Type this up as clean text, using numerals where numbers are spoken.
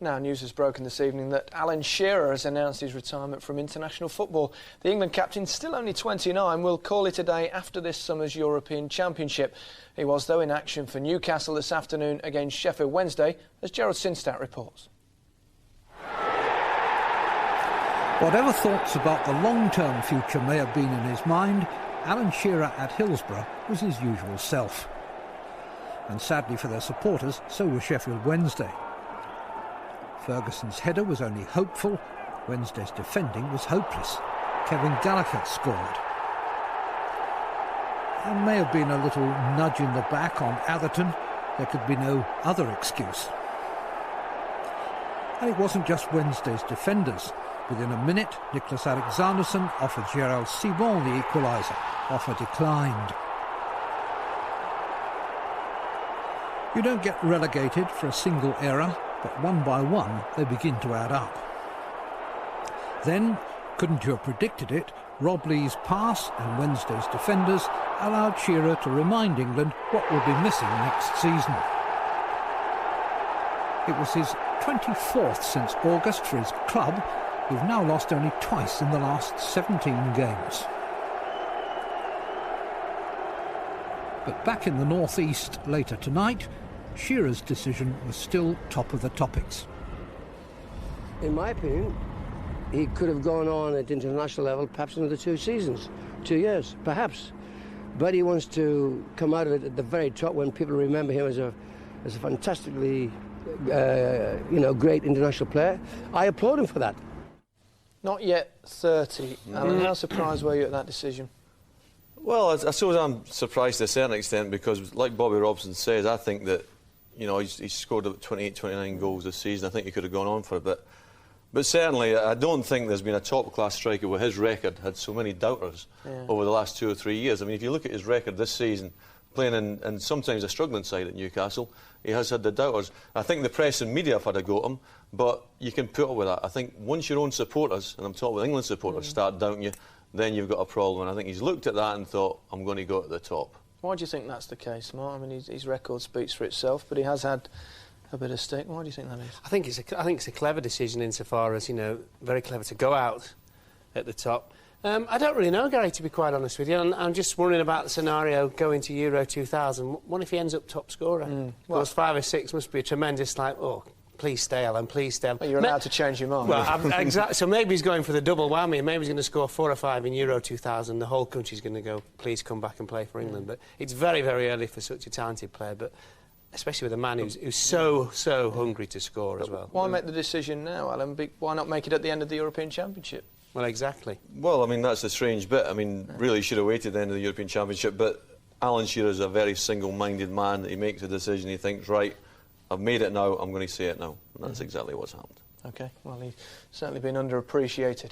Now, news has broken this evening that Alan Shearer has announced his retirement from international football. The England captain, still only 29, will call it a day after this summer's European Championship. He was, though, in action for Newcastle this afternoon against Sheffield Wednesday, as Gerald Sinstadt reports. Whatever thoughts about the long-term future may have been in his mind, Alan Shearer at Hillsborough was his usual self. And sadly for their supporters, so was Sheffield Wednesday. Ferguson's header was only hopeful. Wednesday's defending was hopeless. Kevin Gallagher scored. There may have been a little nudge in the back on Atherton. There could be no other excuse. And it wasn't just Wednesday's defenders. Within a minute, Nicholas Alexanderson offered Gerald Simon the equaliser. Offer declined. You don't get relegated for a single error, but one by one they begin to add up. Then, couldn't you have predicted it, Rob Lee's pass and Wednesday's defenders allowed Shearer to remind England what will be missing next season. It was his 24th since August for his club, who've now lost only twice in the last 17 games. But back in the northeast later tonight, Shearer's decision was still top of the topics. In my opinion, he could have gone on at international level perhaps another 2 seasons, 2 years, perhaps. But he wants to come out of it at the very top when people remember him as a fantastically, great international player. I applaud him for that. Not yet 30. Alan, how surprised were you at that decision? Well, I suppose I'm surprised to a certain extent because, like Bobby Robson says, I think that, he's scored about 28, 29 goals this season. I think he could have gone on for a bit. But certainly, I don't think there's been a top-class striker with his record had so many doubters over the last 2 or 3 years. I mean, if you look at his record this season, playing in sometimes a struggling side at Newcastle, he has had the doubters. I think the press and media have had a go at him, but you can put up with that. I think once your own supporters, and I'm talking about England supporters, start doubting you, then you've got a problem. And I think he's looked at that and thought, I'm going to go at the top. Why do you think that's the case, Mark? I mean, his record speaks for itself, but he has had a bit of stick. Why do you think that is? I think it's a clever decision insofar as, very clever to go out at the top. I don't really know, Gary, to be quite honest with you. I'm just wondering about the scenario going to Euro 2000. What if he ends up top scorer? Well, 5 or 6 must be a tremendous, please stay, Alan, please stay. Well, you're allowed to change your mind. Well, exactly. So maybe he's going for the double whammy. Maybe he's going to score 4 or 5 in Euro 2000. The whole country's going to go, please come back and play for England. But it's very, very early for such a talented player. But especially with a man who's so hungry to score as well. Why make the decision now, Alan? Why not make it at the end of the European Championship? Well, exactly. Well, I mean, that's the strange bit. I mean, really, he should have waited the end of the European Championship, but Alan Shearer's a very single-minded man. He makes a decision, he thinks, right, I've made it now, I'm going to say it now. And that's exactly what's happened. OK, well, he's certainly been underappreciated.